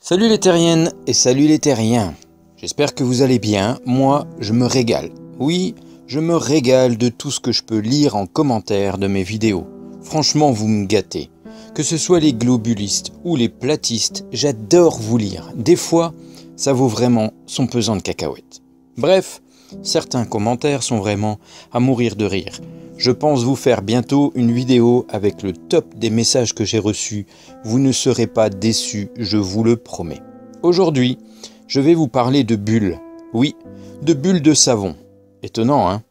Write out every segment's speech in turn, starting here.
Salut les terriennes et salut les terriens. J'espère que vous allez bien. Moi, je me régale. Oui, je me régale de tout ce que je peux lire en commentaire de mes vidéos. Franchement, vous me gâtez. Que ce soit les globulistes ou les platistes, j'adore vous lire. Des fois, ça vaut vraiment son pesant de cacahuètes. Bref, certains commentaires sont vraiment à mourir de rire. Je pense vous faire bientôt une vidéo avec le top des messages que j'ai reçus. Vous ne serez pas déçus, je vous le promets. Aujourd'hui, je vais vous parler de bulles. Oui, de bulles de savon. Étonnant, hein ?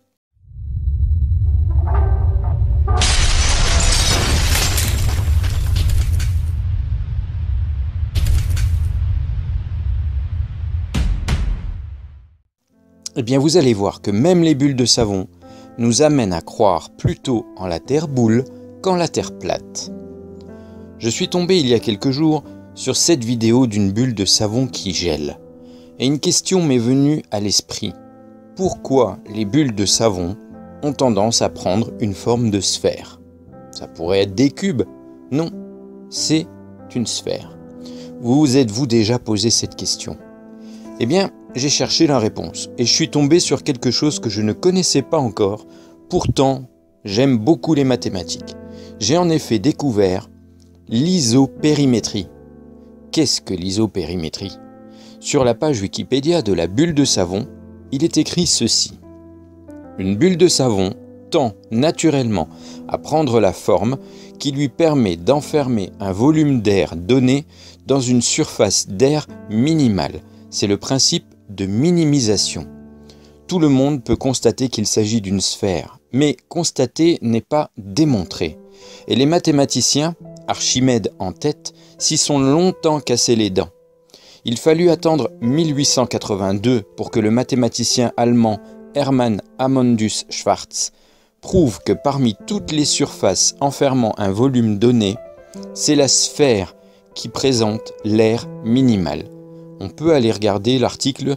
Eh bien, vous allez voir que même les bulles de savon nous amènent à croire plutôt en la Terre boule qu'en la Terre plate. Je suis tombé il y a quelques jours sur cette vidéo d'une bulle de savon qui gèle. Et une question m'est venue à l'esprit. Pourquoi les bulles de savon ont tendance à prendre une forme de sphère ? Ça pourrait être des cubes. Non, c'est une sphère. Vous êtes-vous déjà posé cette question ? Eh bien, j'ai cherché la réponse et je suis tombé sur quelque chose que je ne connaissais pas encore. Pourtant, j'aime beaucoup les mathématiques. J'ai en effet découvert l'isopérimétrie. Qu'est-ce que l'isopérimétrie ? Sur la page Wikipédia de la bulle de savon, il est écrit ceci. Une bulle de savon tend naturellement à prendre la forme qui lui permet d'enfermer un volume d'air donné dans une surface d'air minimale. C'est le principe de minimisation. Tout le monde peut constater qu'il s'agit d'une sphère, mais constater n'est pas démontrer. Et les mathématiciens, Archimède en tête, s'y sont longtemps cassés les dents. Il fallut attendre 1882 pour que le mathématicien allemand Hermann Amandus Schwarz prouve que parmi toutes les surfaces enfermant un volume donné, c'est la sphère qui présente l'air minimal. On peut aller regarder l'article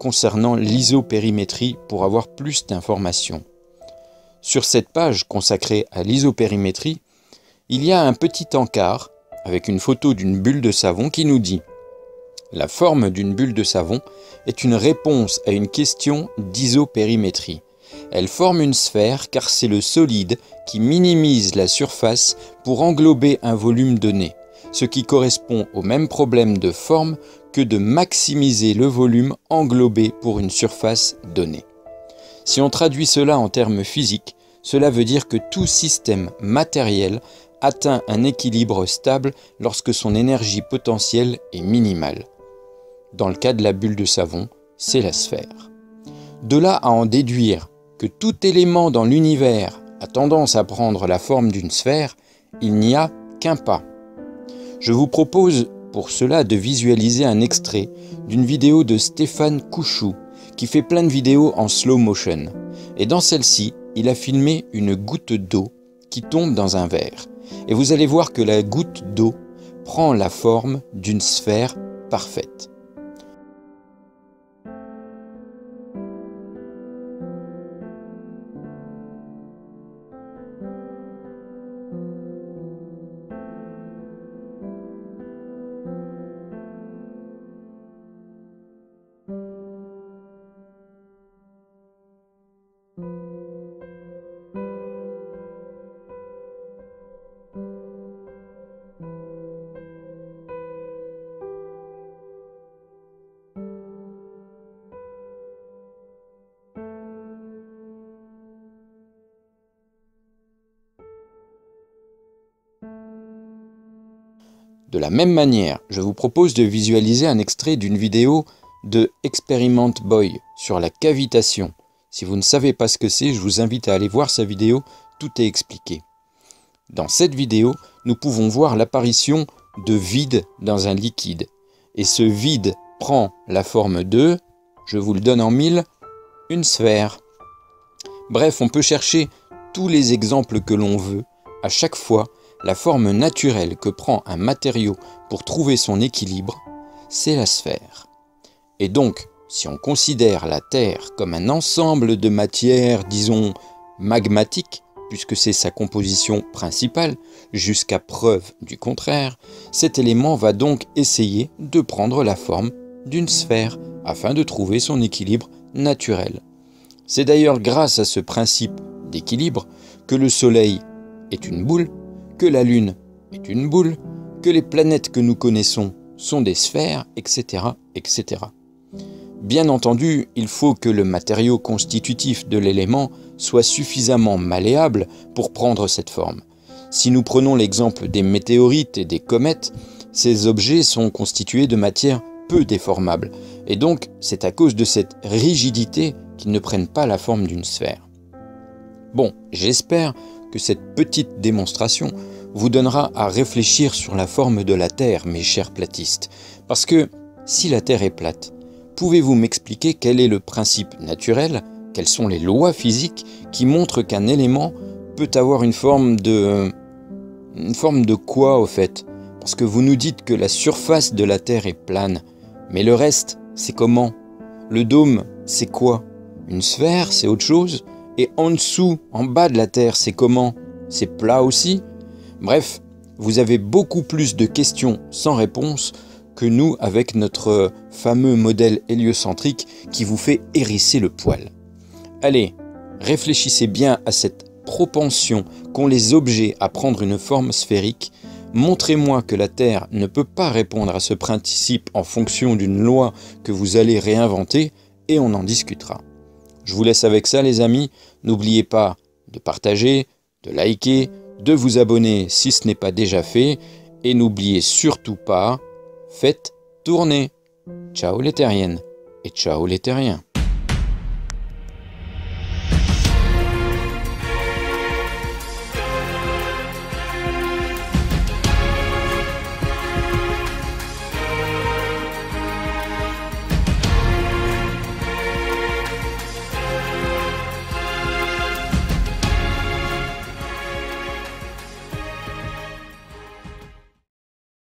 concernant l'isopérimétrie pour avoir plus d'informations. Sur cette page consacrée à l'isopérimétrie, il y a un petit encart avec une photo d'une bulle de savon qui nous dit « La forme d'une bulle de savon est une réponse à une question d'isopérimétrie. Elle forme une sphère car c'est le solide qui minimise la surface pour englober un volume donné, ce qui correspond au même problème de forme que de maximiser le volume englobé pour une surface donnée. Si on traduit cela en termes physiques, cela veut dire que tout système matériel atteint un équilibre stable lorsque son énergie potentielle est minimale. Dans le cas de la bulle de savon, c'est la sphère. De là à en déduire que tout élément dans l'univers a tendance à prendre la forme d'une sphère, il n'y a qu'un pas. Je vous propose pour cela de visualiser un extrait d'une vidéo de Stéphane Couchou qui fait plein de vidéos en slow motion. Et dans celle-ci, il a filmé une goutte d'eau qui tombe dans un verre. Et vous allez voir que la goutte d'eau prend la forme d'une sphère parfaite. De la même manière, je vous propose de visualiser un extrait d'une vidéo de Experiment Boy sur la cavitation. Si vous ne savez pas ce que c'est, je vous invite à aller voir sa vidéo, tout est expliqué. Dans cette vidéo, nous pouvons voir l'apparition de vide dans un liquide. Et ce vide prend la forme de, je vous le donne en mille, une sphère. Bref, on peut chercher tous les exemples que l'on veut. À chaque fois, la forme naturelle que prend un matériau pour trouver son équilibre, c'est la sphère. Et donc, si on considère la Terre comme un ensemble de matières, disons, magmatiques, puisque c'est sa composition principale, jusqu'à preuve du contraire, cet élément va donc essayer de prendre la forme d'une sphère afin de trouver son équilibre naturel. C'est d'ailleurs grâce à ce principe d'équilibre que le Soleil est une boule, que la Lune est une boule, que les planètes que nous connaissons sont des sphères, etc., etc. Bien entendu, il faut que le matériau constitutif de l'élément soit suffisamment malléable pour prendre cette forme. Si nous prenons l'exemple des météorites et des comètes, ces objets sont constitués de matière peu déformable, et donc c'est à cause de cette rigidité qu'ils ne prennent pas la forme d'une sphère. Bon, j'espère que cette petite démonstration vous donnera à réfléchir sur la forme de la Terre, mes chers platistes, parce que si la Terre est plate, pouvez-vous m'expliquer quel est le principe naturel, quelles sont les lois physiques qui montrent qu'un élément peut avoir une forme de quoi au fait? Parce que vous nous dites que la surface de la Terre est plane, mais le reste, c'est comment? Le dôme, c'est quoi? Une sphère, c'est autre chose? Et en dessous, en bas de la Terre, c'est comment? C'est plat aussi? Bref, vous avez beaucoup plus de questions sans réponse que nous avec notre fameux modèle héliocentrique qui vous fait hérisser le poil. Allez, réfléchissez bien à cette propension qu'ont les objets à prendre une forme sphérique. Montrez-moi que la Terre ne peut pas répondre à ce principe en fonction d'une loi que vous allez réinventer et on en discutera. Je vous laisse avec ça les amis, n'oubliez pas de partager, de liker, de vous abonner si ce n'est pas déjà fait et n'oubliez surtout pas, faites tourner. Ciao les terriennes et ciao les terriens.